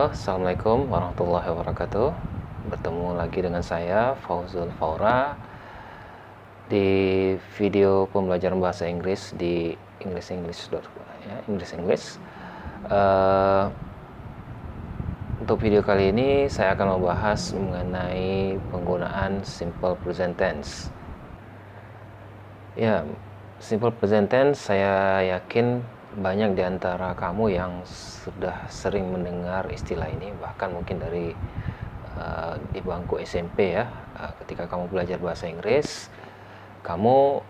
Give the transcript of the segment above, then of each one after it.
Halo, Assalamualaikum warahmatullahi wabarakatuh. Bertemu lagi dengan saya, Fauzul Faura, di video pembelajaran bahasa Inggris di English. Untuk video kali ini, saya akan membahas mengenai penggunaan simple present tense. Ya, simple present tense saya yakin banyak di antara kamu yang sudah sering mendengar istilah ini, bahkan mungkin dari di bangku SMP ya, ketika kamu belajar bahasa Inggris, kamu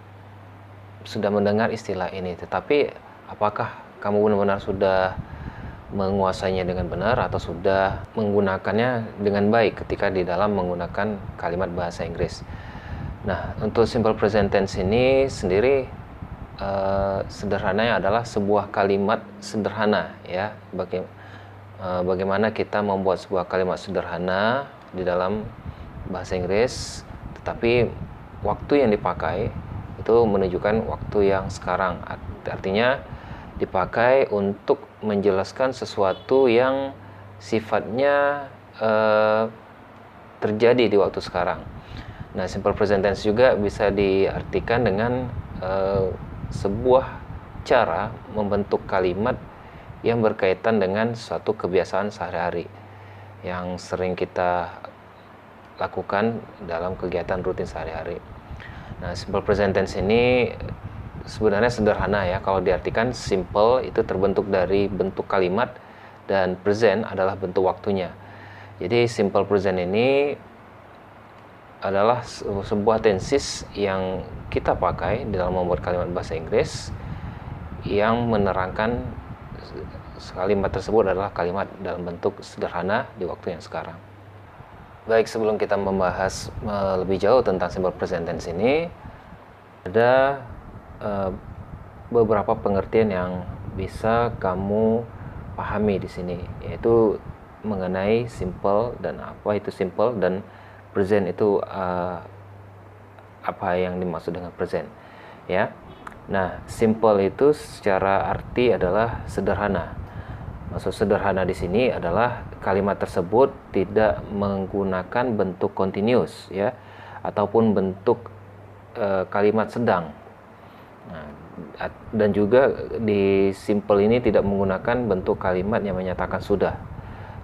sudah mendengar istilah ini. Tetapi apakah kamu benar-benar sudah menguasainya dengan benar atau sudah menggunakannya dengan baik ketika di dalam menggunakan kalimat bahasa Inggris? Nah, untuk simple present tense ini sendiri sederhananya adalah sebuah kalimat sederhana ya. Bagaimana kita membuat sebuah kalimat sederhana di dalam bahasa Inggris, tetapi waktu yang dipakai itu menunjukkan waktu yang sekarang. Artinya dipakai untuk menjelaskan sesuatu yang sifatnya terjadi di waktu sekarang. Nah, simple present tense juga bisa diartikan dengan sebuah cara membentuk kalimat yang berkaitan dengan suatu kebiasaan sehari-hari yang sering kita lakukan dalam kegiatan rutin sehari-hari. Nah, simple present tense ini sebenarnya sederhana ya. Kalau diartikan, simple itu terbentuk dari bentuk kalimat dan present adalah bentuk waktunya. Jadi simple present ini adalah sebuah tenses yang kita pakai dalam membuat kalimat bahasa Inggris yang menerangkan kalimat tersebut adalah kalimat dalam bentuk sederhana di waktu yang sekarang. Baik, sebelum kita membahas lebih jauh tentang simple present tense ini, ada beberapa pengertian yang bisa kamu pahami di sini, yaitu mengenai simple dan apa itu simple, dan present itu apa yang dimaksud dengan present ya. Nah, simple itu secara arti adalah sederhana. Maksud sederhana di sini adalah kalimat tersebut tidak menggunakan bentuk continuous ya, ataupun bentuk kalimat sedang. Nah, dan juga di simple ini tidak menggunakan bentuk kalimat yang menyatakan sudah.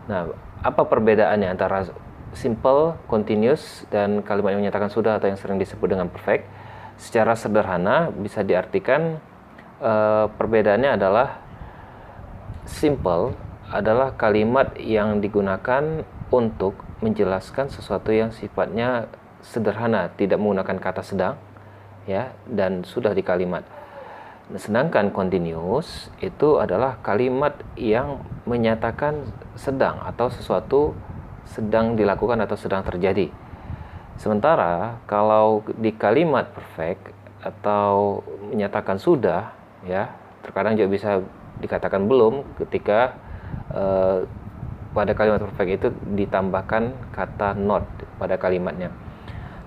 Nah, apa perbedaannya antara simple, continuous, dan kalimat yang menyatakan sudah atau yang sering disebut dengan perfect? Secara sederhana bisa diartikan perbedaannya adalah simple adalah kalimat yang digunakan untuk menjelaskan sesuatu yang sifatnya sederhana, tidak menggunakan kata sedang ya, dan sudah di kalimat. Sedangkan continuous itu adalah kalimat yang menyatakan sedang atau sesuatu sedang dilakukan atau sedang terjadi. Sementara kalau di kalimat perfect atau menyatakan sudah ya, terkadang juga bisa dikatakan belum ketika pada kalimat perfect itu ditambahkan kata not pada kalimatnya.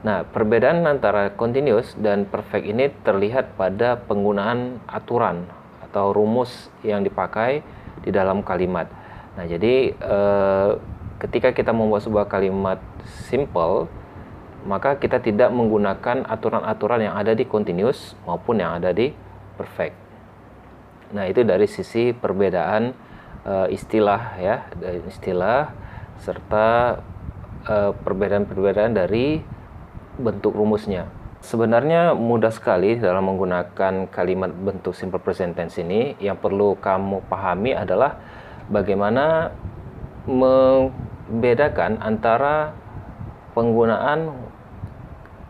Nah, perbedaan antara continuous dan perfect ini terlihat pada penggunaan aturan atau rumus yang dipakai di dalam kalimat. Nah, jadi ketika kita membuat sebuah kalimat simple, maka kita tidak menggunakan aturan-aturan yang ada di continuous maupun yang ada di perfect. Nah, itu dari sisi perbedaan istilah ya, dari istilah serta perbedaan-perbedaan dari bentuk rumusnya. Sebenarnya mudah sekali dalam menggunakan kalimat bentuk simple present tense ini. Yang perlu kamu pahami adalah bagaimana membedakan antara penggunaan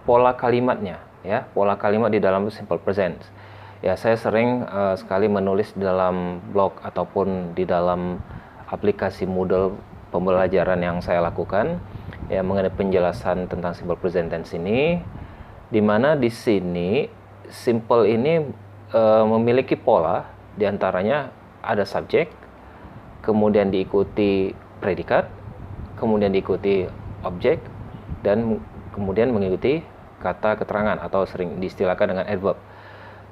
pola kalimatnya ya, pola kalimat di dalam simple present. Ya, saya sering sekali menulis di dalam blog ataupun di dalam aplikasi Moodle pembelajaran yang saya lakukan ya mengenai penjelasan tentang simple present tense ini, di mana di sini simple ini memiliki pola, diantaranya ada subjek, kemudian diikuti predikat, kemudian diikuti objek, dan kemudian mengikuti kata keterangan atau sering diistilahkan dengan adverb.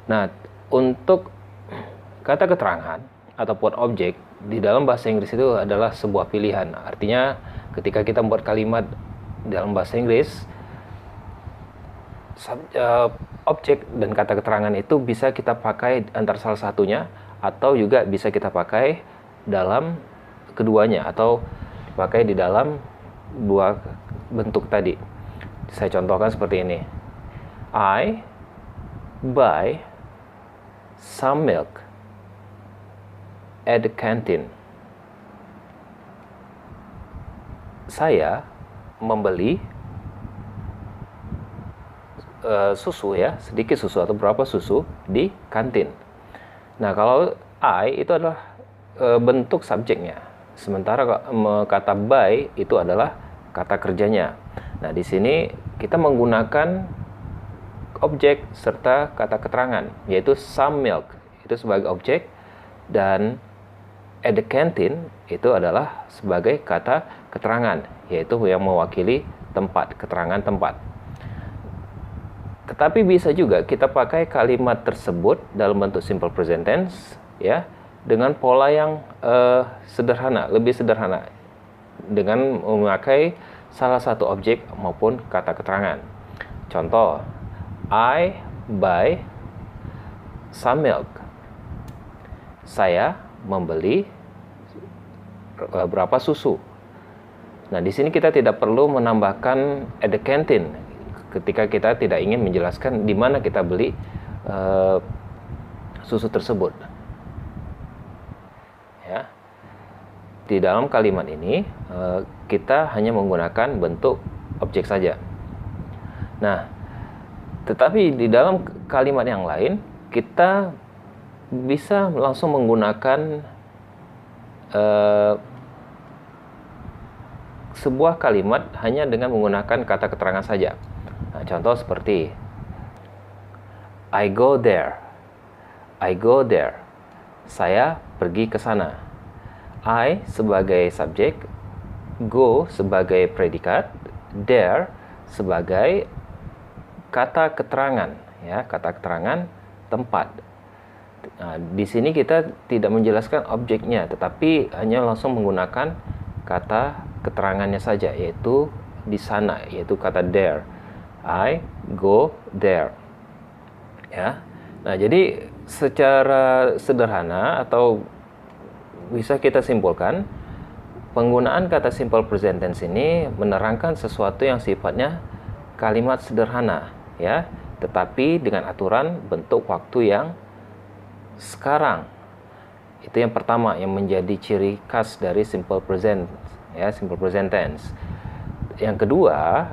Nah, untuk kata keterangan ataupun objek di dalam bahasa Inggris itu adalah sebuah pilihan. Artinya ketika kita membuat kalimat dalam bahasa Inggris, objek dan kata keterangan itu bisa kita pakai antara salah satunya, atau juga bisa kita pakai dalam keduanya, atau dipakai di dalam dua bentuk tadi. Saya contohkan seperti ini. I buy some milk at the canteen. Saya membeli susu ya, sedikit susu atau berapa susu di kantin. Nah, kalau I itu adalah bentuk subjeknya. Sementara kata buy itu adalah kata kerjanya. Nah, di sini kita menggunakan objek serta kata keterangan, yaitu some milk itu sebagai objek, dan at the canteen itu adalah sebagai kata keterangan, yaitu yang mewakili tempat, keterangan tempat. Tetapi bisa juga kita pakai kalimat tersebut dalam bentuk simple present tense ya, dengan pola yang sederhana, lebih sederhana, dengan memakai salah satu objek maupun kata keterangan. Contoh, I buy some milk. Saya membeli berapa susu. Nah, di sini kita tidak perlu menambahkan at the canteen ketika kita tidak ingin menjelaskan di mana kita beli susu tersebut. Ya. Di dalam kalimat ini kita hanya menggunakan bentuk objek saja. Nah, tetapi di dalam kalimat yang lain kita bisa langsung menggunakan sebuah kalimat hanya dengan menggunakan kata keterangan saja. Nah, contoh seperti I go there. I go there. Saya pergi ke sana. I sebagai subjek, go sebagai predikat, there sebagai kata keterangan, ya, kata keterangan tempat. Nah, di sini kita tidak menjelaskan objeknya, tetapi hanya langsung menggunakan kata keterangannya saja, yaitu di sana, yaitu kata there. I go there. Ya. Nah, jadi secara sederhana atau bisa kita simpulkan, penggunaan kata simple present tense ini menerangkan sesuatu yang sifatnya kalimat sederhana, ya, tetapi dengan aturan bentuk waktu yang sekarang. Itu yang pertama yang menjadi ciri khas dari simple present, ya, simple present tense. Yang kedua,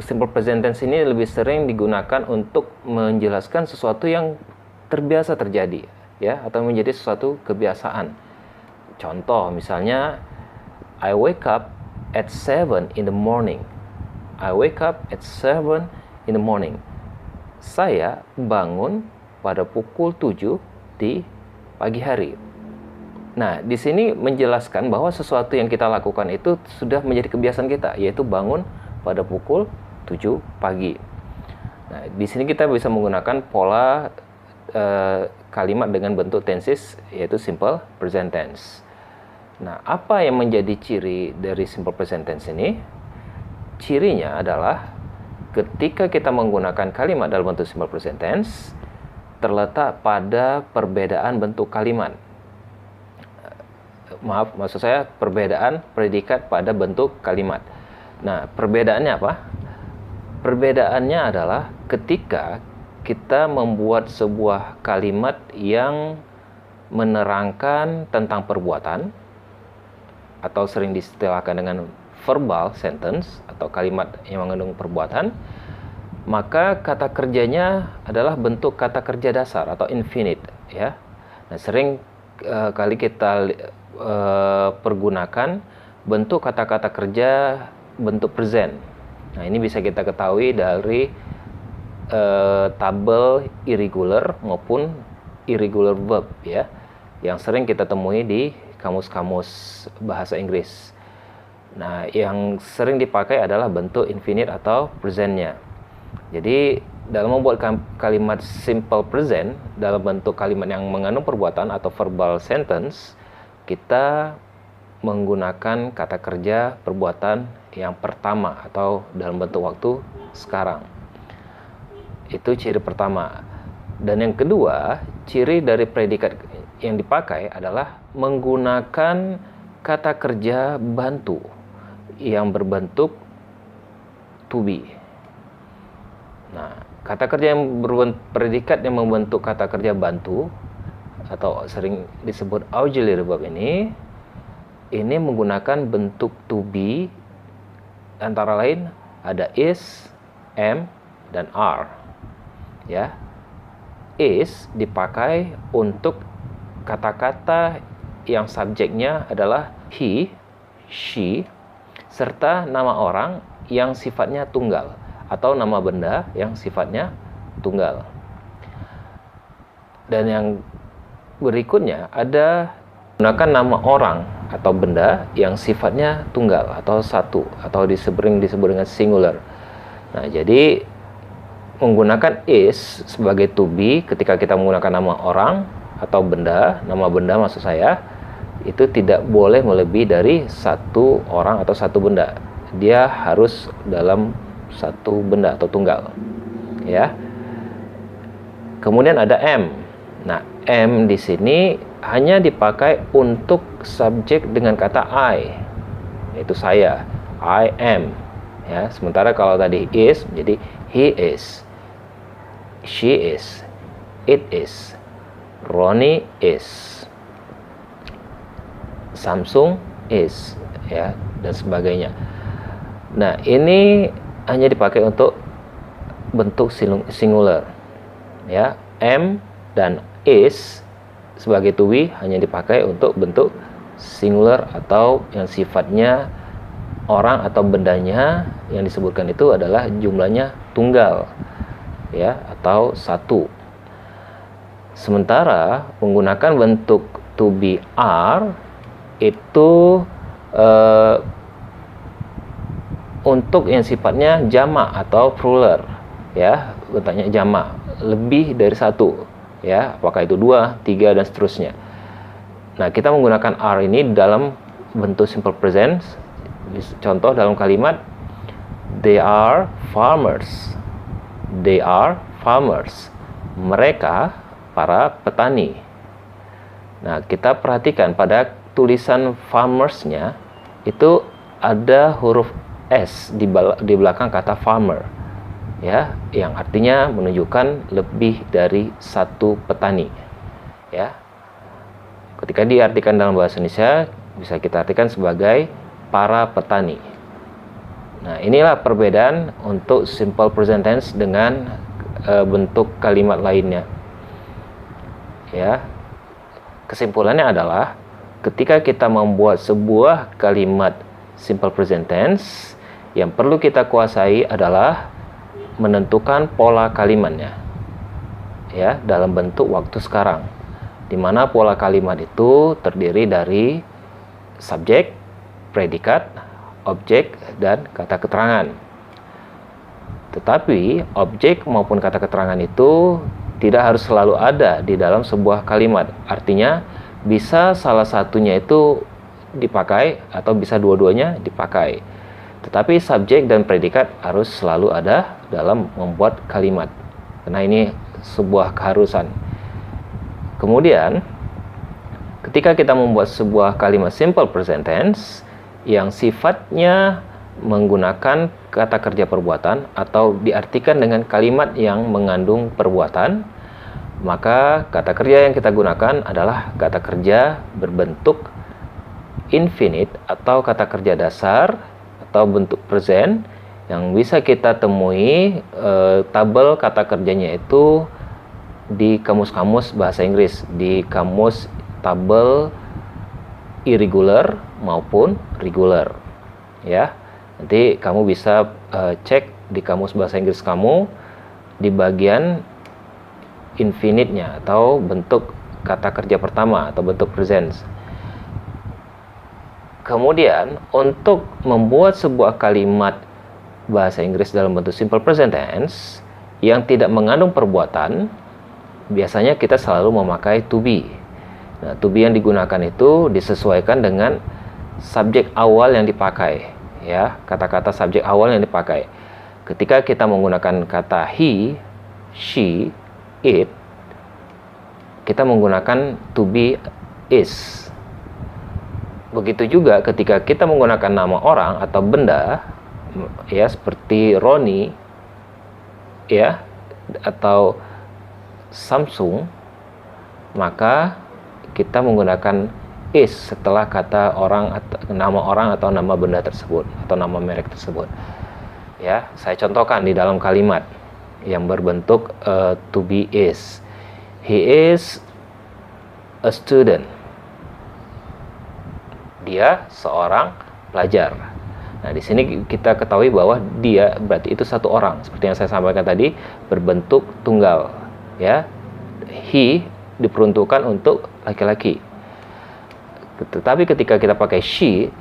simple present tense ini lebih sering digunakan untuk menjelaskan sesuatu yang terbiasa terjadi, ya, atau menjadi sesuatu kebiasaan. Contoh misalnya, I wake up at 7 in the morning. I wake up at 7 in the morning. Saya bangun pada pukul 7 di pagi hari. Nah, di sini menjelaskan bahwa sesuatu yang kita lakukan itu sudah menjadi kebiasaan kita, yaitu bangun pada pukul 7 pagi. Nah, di sini kita bisa menggunakan pola kalimat dengan bentuk tenses, yaitu simple present tense. Nah, apa yang menjadi ciri dari simple present tense ini? Cirinya adalah ketika kita menggunakan kalimat dalam bentuk simple present tense, terletak pada perbedaan bentuk kalimat. Maksud saya perbedaan predikat pada bentuk kalimat. Nah, perbedaannya apa? Perbedaannya adalah ketika kita membuat sebuah kalimat yang menerangkan tentang perbuatan, atau sering diistilahkan dengan verbal sentence atau kalimat yang mengandung perbuatan, maka kata kerjanya adalah bentuk kata kerja dasar atau infinite, ya. Nah, sering kali kita pergunakan bentuk kata-kata kerja bentuk present. Nah, ini bisa kita ketahui dari tabel irregular maupun irregular verb, ya, yang sering kita temui di kamus-kamus bahasa Inggris. Nah, yang sering dipakai adalah bentuk infinite atau presentnya. Jadi dalam membuat kalimat simple present dalam bentuk kalimat yang mengandung perbuatan atau verbal sentence, kita menggunakan kata kerja perbuatan yang pertama atau dalam bentuk waktu sekarang. Itu ciri pertama. Dan yang kedua, ciri dari predikat yang dipakai adalah menggunakan kata kerja bantu yang berbentuk to be. Nah, kata kerja yang predikat yang membentuk kata kerja bantu atau sering disebut auxiliary verb ini menggunakan bentuk to be, antara lain ada is, am, dan are. Ya. Is dipakai untuk kata-kata yang subjeknya adalah he, she, serta nama orang yang sifatnya tunggal atau nama benda yang sifatnya tunggal. Dan yang berikutnya ada gunakan nama orang atau benda yang sifatnya tunggal atau satu atau disebut dengan singular. Nah, jadi menggunakan is sebagai to be ketika kita menggunakan nama orang atau benda, nama benda maksud saya, itu tidak boleh melebihi dari satu orang atau satu benda. Dia harus dalam satu benda atau tunggal. Ya. Kemudian ada am. Nah, am di sini hanya dipakai untuk subjek dengan kata I, yaitu saya. I am. Ya, sementara kalau tadi is menjadi he is, she is, it is, Ronnie is, Samsung is, ya, dan sebagainya. Nah, ini hanya dipakai untuk bentuk singular. Ya, am dan is sebagai to be hanya dipakai untuk bentuk singular atau yang sifatnya orang atau bendanya yang disebutkan itu adalah jumlahnya tunggal, ya, atau satu. Sementara menggunakan bentuk to be are itu untuk yang sifatnya jamak atau plural, ya, bentuknya jamak, lebih dari satu, ya, apakah itu 2, 3, dan seterusnya. Nah, kita menggunakan are ini dalam bentuk simple present. Contoh dalam kalimat they are farmers. They are farmers. Mereka para petani. Nah, kita perhatikan pada tulisan farmers-nya itu ada huruf S di belakang kata farmer, ya, yang artinya menunjukkan lebih dari satu petani. Ya. Ketika diartikan dalam bahasa Indonesia bisa kita artikan sebagai para petani. Nah, inilah perbedaan untuk simple present tense dengan bentuk kalimat lainnya. Ya. Kesimpulannya adalah ketika kita membuat sebuah kalimat simple present tense, yang perlu kita kuasai adalah menentukan pola kalimatnya. Ya, dalam bentuk waktu sekarang. Di mana pola kalimat itu terdiri dari subjek, predikat, objek, dan kata keterangan. Tetapi objek maupun kata keterangan itu tidak harus selalu ada di dalam sebuah kalimat. Artinya bisa salah satunya itu dipakai atau bisa dua-duanya dipakai. Tetapi subjek dan predikat harus selalu ada dalam membuat kalimat. Karena ini sebuah keharusan. Kemudian ketika kita membuat sebuah kalimat simple present tense yang sifatnya menggunakan kata kerja perbuatan atau diartikan dengan kalimat yang mengandung perbuatan, maka kata kerja yang kita gunakan adalah kata kerja berbentuk infinite atau kata kerja dasar atau bentuk present yang bisa kita temui tabel kata kerjanya itu di kamus-kamus bahasa Inggris, di kamus tabel irregular maupun regular, ya. Nanti kamu bisa cek di kamus bahasa Inggris kamu di bagian infinite-nya atau bentuk kata kerja pertama atau bentuk present. Kemudian untuk membuat sebuah kalimat bahasa Inggris dalam bentuk simple present tense yang tidak mengandung perbuatan, biasanya kita selalu memakai to be. Nah, to be yang digunakan itu disesuaikan dengan subjek awal yang dipakai, ya, kata-kata subjek awal yang dipakai. Ketika kita menggunakan kata he, she, it, kita menggunakan to be is. Begitu juga ketika kita menggunakan nama orang atau benda, ya, seperti Roni, ya, atau Samsung, maka kita menggunakan is setelah kata orang, nama orang atau nama benda tersebut atau nama merek tersebut. Ya, saya contohkan di dalam kalimat yang berbentuk to be is. He is a student. Dia seorang pelajar. Nah, di sini kita ketahui bahwa dia berarti itu satu orang, seperti yang saya sampaikan tadi, berbentuk tunggal, ya. He diperuntukkan untuk laki-laki. Tetapi ketika kita pakai she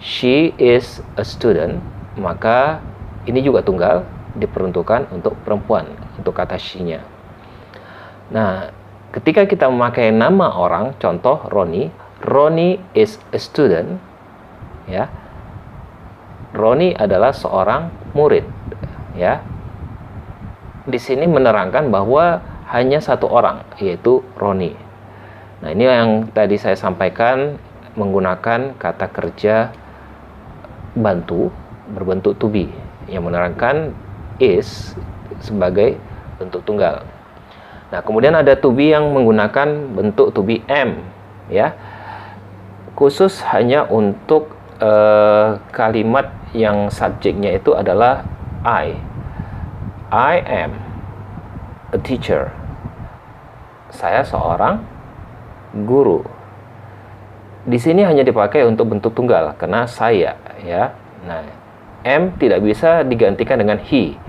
is a student, maka ini juga tunggal, diperuntukkan untuk perempuan, untuk kata she-nya. Nah, ketika kita memakai nama orang, contoh Roni is a student, ya. Roni adalah seorang murid, ya. Di sini menerangkan bahwa hanya satu orang, yaitu Roni. Nah, ini yang tadi saya sampaikan menggunakan kata kerja bantu berbentuk to be yang menerangkan is sebagai bentuk tunggal. Nah, kemudian ada to be yang menggunakan bentuk to be am, ya. Khusus hanya untuk kalimat yang subjeknya itu adalah I am a teacher. Saya seorang guru. Di sini hanya dipakai untuk bentuk tunggal karena saya, ya. Nah, am tidak bisa digantikan dengan he,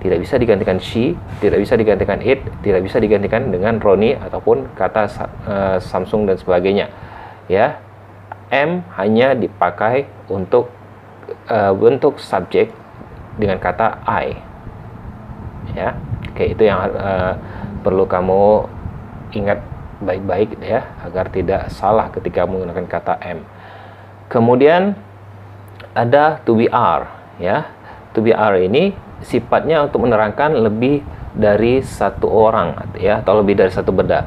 tidak bisa digantikan she, tidak bisa digantikan it, tidak bisa digantikan dengan Roni ataupun kata Samsung dan sebagainya, ya. Am hanya dipakai untuk bentuk subjek dengan kata I, ya. Oke, itu yang perlu kamu ingat baik-baik, ya, agar tidak salah ketika menggunakan kata am. Kemudian ada to be are, ya. To be are ini sifatnya untuk menerangkan lebih dari satu orang, ya, atau lebih dari satu benda.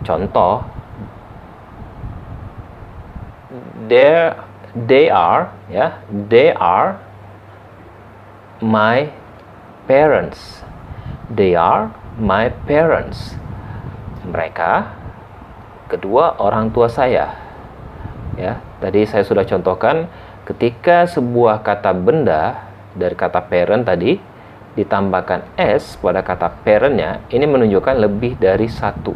Contoh, they are, ya, they are my parents. They are my parents. Mereka kedua orang tua saya, ya. Tadi saya sudah contohkan ketika sebuah kata benda dari kata parent tadi ditambahkan s pada kata parentnya, ini menunjukkan lebih dari satu,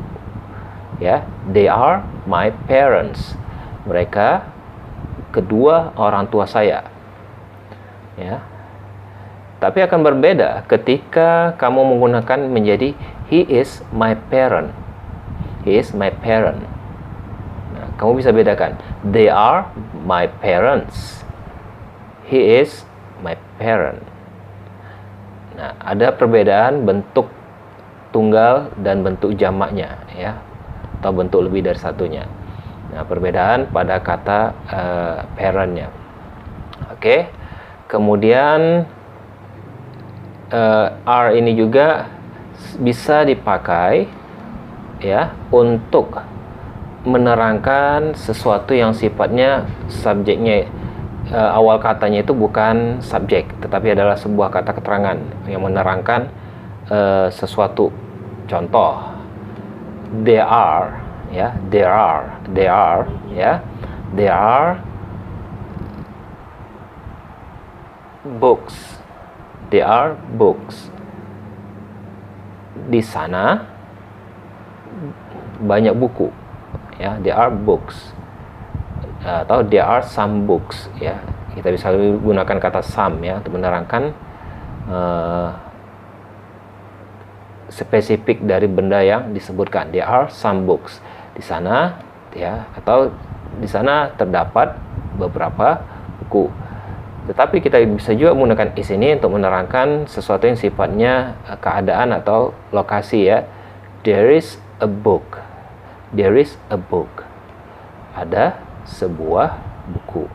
ya. They are my parents. Mereka kedua orang tua saya, ya. Tapi akan berbeda ketika kamu menggunakan menjadi he is my parent. He is my parent. Nah, kamu bisa bedakan. They are my parents. He is my parent. Nah, ada perbedaan bentuk tunggal dan bentuk jamaknya, ya, atau bentuk lebih dari satunya. Nah, perbedaan pada kata parentnya. Oke. Kemudian are ini juga bisa dipakai, ya, untuk menerangkan sesuatu yang sifatnya subjeknya, awal katanya itu bukan subjek tetapi adalah sebuah kata keterangan yang menerangkan sesuatu. Contoh, there are, ya, there are, ya, there are books. There are books. Di sana banyak buku, ya. There are books, atau there are some books, ya. Kita bisa gunakan kata some, ya, untuk menerangkan spesifik dari benda yang disebutkan. There are some books. Di sana, ya, atau di sana terdapat beberapa buku. Tetapi kita bisa juga menggunakan is ini untuk menerangkan sesuatu yang sifatnya keadaan atau lokasi ya. There is a book. There is a book. Ada sebuah buku.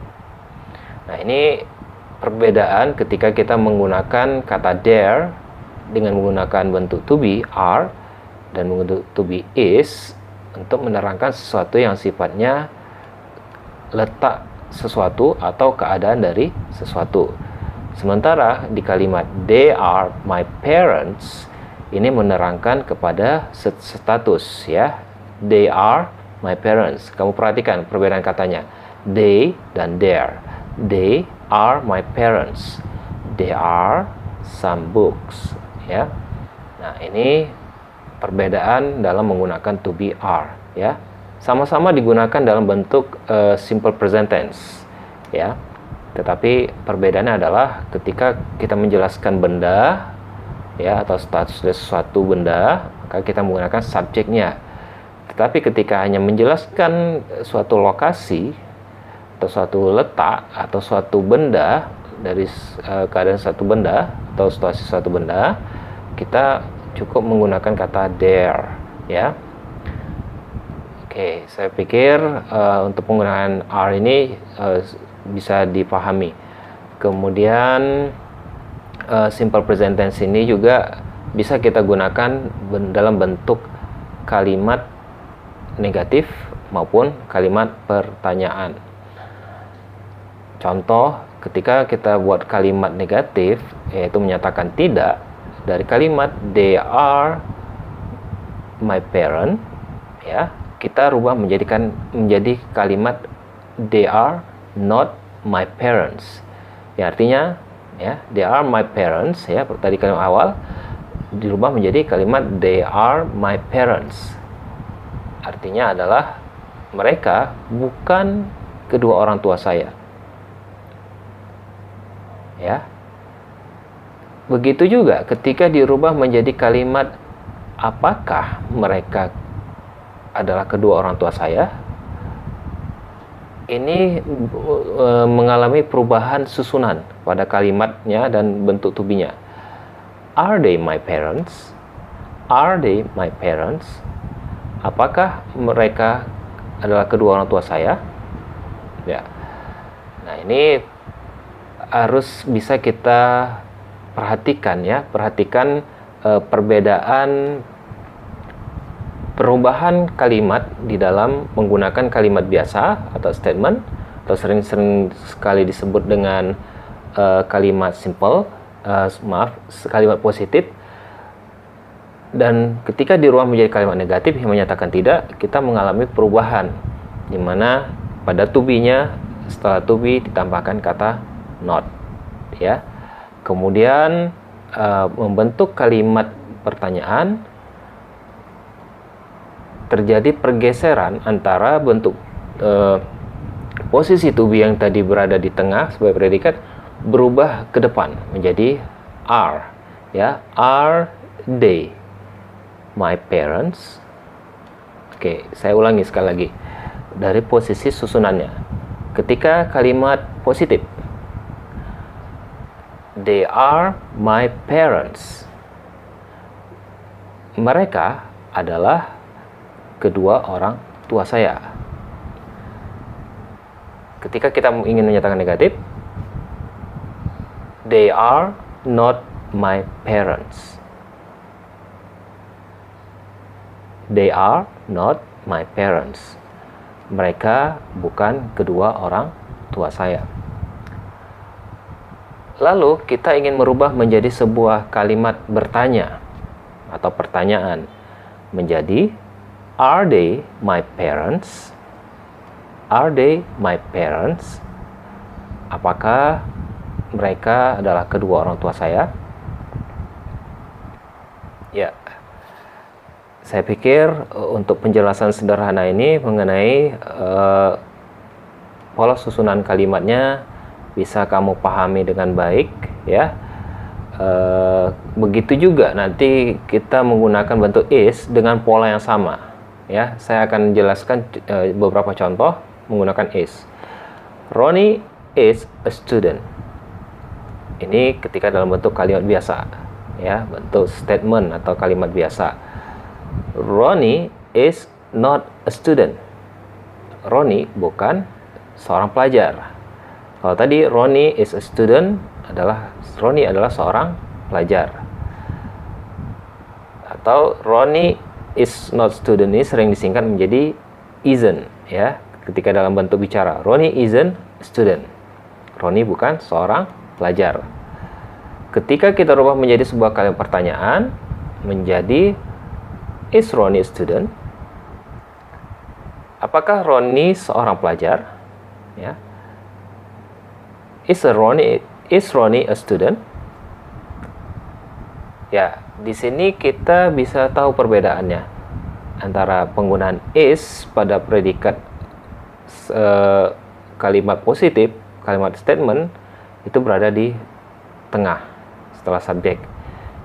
Nah, ini perbedaan ketika kita menggunakan kata there dengan menggunakan bentuk to be are dan bentuk to be is untuk menerangkan sesuatu yang sifatnya letak sesuatu atau keadaan dari sesuatu. Sementara di kalimat they are my parents ini menerangkan kepada status ya. They are my parents. Kamu perhatikan perbedaan katanya. They dan there. They are my parents. There are some books ya. Nah, ini perbedaan dalam menggunakan to be are ya. Sama-sama digunakan dalam bentuk simple present tense ya. Tetapi perbedaannya adalah ketika kita menjelaskan benda ya atau status dari sesuatu benda, maka kita menggunakan subjeknya. Tetapi ketika hanya menjelaskan suatu lokasi atau suatu letak atau suatu benda dari keadaan suatu benda atau situasi suatu benda, kita cukup menggunakan kata there ya. Oke, saya pikir untuk penggunaan are ini bisa dipahami. Kemudian simple present tense ini juga bisa kita gunakan dalam bentuk kalimat negatif maupun kalimat pertanyaan. Contoh, ketika kita buat kalimat negatif, yaitu menyatakan tidak, dari kalimat they are my parent, ya, kita rubah menjadi kalimat they are not my parents. Ya, artinya ya, they are my parents ya, tadi kalimat awal dirubah menjadi kalimat they are my parents. Artinya adalah mereka bukan kedua orang tua saya. Ya. Begitu juga ketika dirubah menjadi kalimat apakah mereka adalah kedua orang tua saya, ini mengalami perubahan susunan pada kalimatnya dan bentuk to be-nya. Are they my parents? Are they my parents? Apakah mereka adalah kedua orang tua saya? Ya. Nah, ini harus bisa kita perhatikan ya, perhatikan perbedaan perubahan kalimat di dalam menggunakan kalimat biasa atau statement, atau sering-sering sekali disebut dengan kalimat simple, kalimat positif, dan ketika dirubah menjadi kalimat negatif yang menyatakan tidak, kita mengalami perubahan di mana pada to be-nya setelah to be ditambahkan kata not ya. Kemudian membentuk kalimat pertanyaan, terjadi pergeseran antara bentuk posisi to be yang tadi berada di tengah sebagai predikat berubah ke depan menjadi are ya. Are they my parents? Oke, saya ulangi sekali lagi dari posisi susunannya. Ketika kalimat positif, they are my parents, mereka adalah kedua orang tua saya. Ketika kita ingin menyatakan negatif, they are not my parents. They are not my parents. Mereka bukan kedua orang tua saya. Lalu kita ingin merubah menjadi sebuah kalimat bertanya atau pertanyaan menjadi are they my parents? Are they my parents? Apakah mereka adalah kedua orang tua saya? Ya, saya pikir untuk penjelasan sederhana ini mengenai pola susunan kalimatnya bisa kamu pahami dengan baik ya. Begitu juga nanti kita menggunakan bentuk is dengan pola yang sama ya. Saya akan jelaskan beberapa contoh menggunakan is. Ronnie is a student. Ini ketika dalam bentuk kalimat biasa, ya, bentuk statement atau kalimat biasa. Ronnie is not a student. Ronnie bukan seorang pelajar. Kalau tadi Ronnie is a student, Ronnie adalah seorang pelajar. Atau Ronnie is not student ini sering disingkat menjadi isn't, ya. Ketika dalam bentuk bicara, Ronnie isn't a student. Ronnie bukan seorang pelajar. Ketika kita rubah menjadi sebuah kalimat pertanyaan, menjadi is Ronnie a student? Apakah Ronnie seorang pelajar? Ya. Is Ronnie a student? Ya, di sini kita bisa tahu perbedaannya antara penggunaan is pada predikat kalimat positif, kalimat statement itu berada di tengah setelah subjek.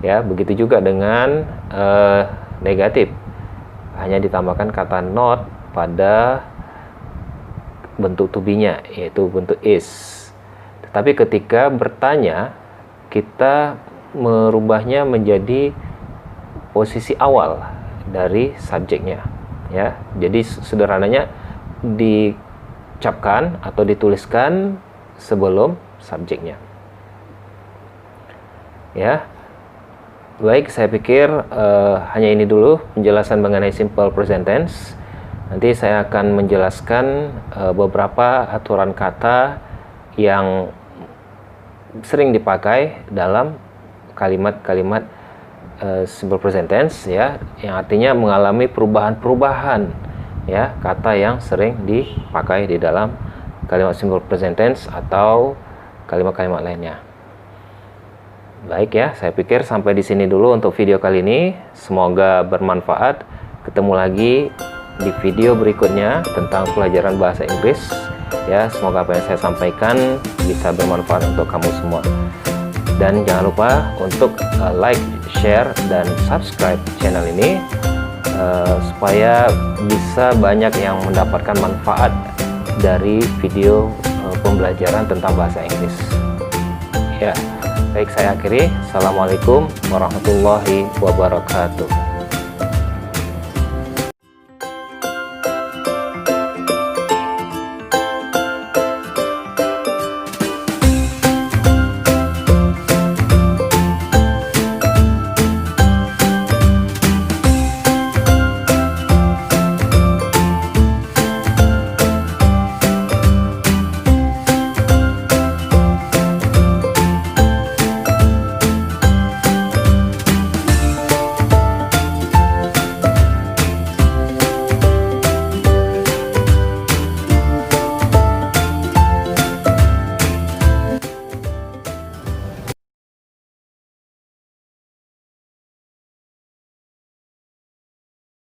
Ya, begitu juga dengan negatif, hanya ditambahkan kata not pada bentuk to be-nya, yaitu bentuk is. Tetapi ketika bertanya, kita merubahnya menjadi posisi awal dari subjeknya, ya. Jadi sederhananya dicapkan atau dituliskan sebelum subjeknya, ya. Baik, saya pikir hanya ini dulu penjelasan mengenai simple present tense. Nanti saya akan menjelaskan beberapa aturan kata yang sering dipakai dalam kalimat-kalimat simple present tense, ya, yang artinya mengalami perubahan-perubahan, ya, kata yang sering dipakai di dalam kalimat simple present tense atau kalimat-kalimat lainnya. Baik, ya, saya pikir sampai di sini dulu untuk video kali ini. Semoga bermanfaat. Ketemu lagi di video berikutnya tentang pelajaran bahasa Inggris, ya. Semoga apa yang saya sampaikan bisa bermanfaat untuk kamu semua. Dan jangan lupa untuk like, share, dan subscribe channel ini supaya bisa banyak yang mendapatkan manfaat dari video pembelajaran tentang bahasa Inggris. Ya, baik, saya akhiri. Assalamualaikum warahmatullahi wabarakatuh.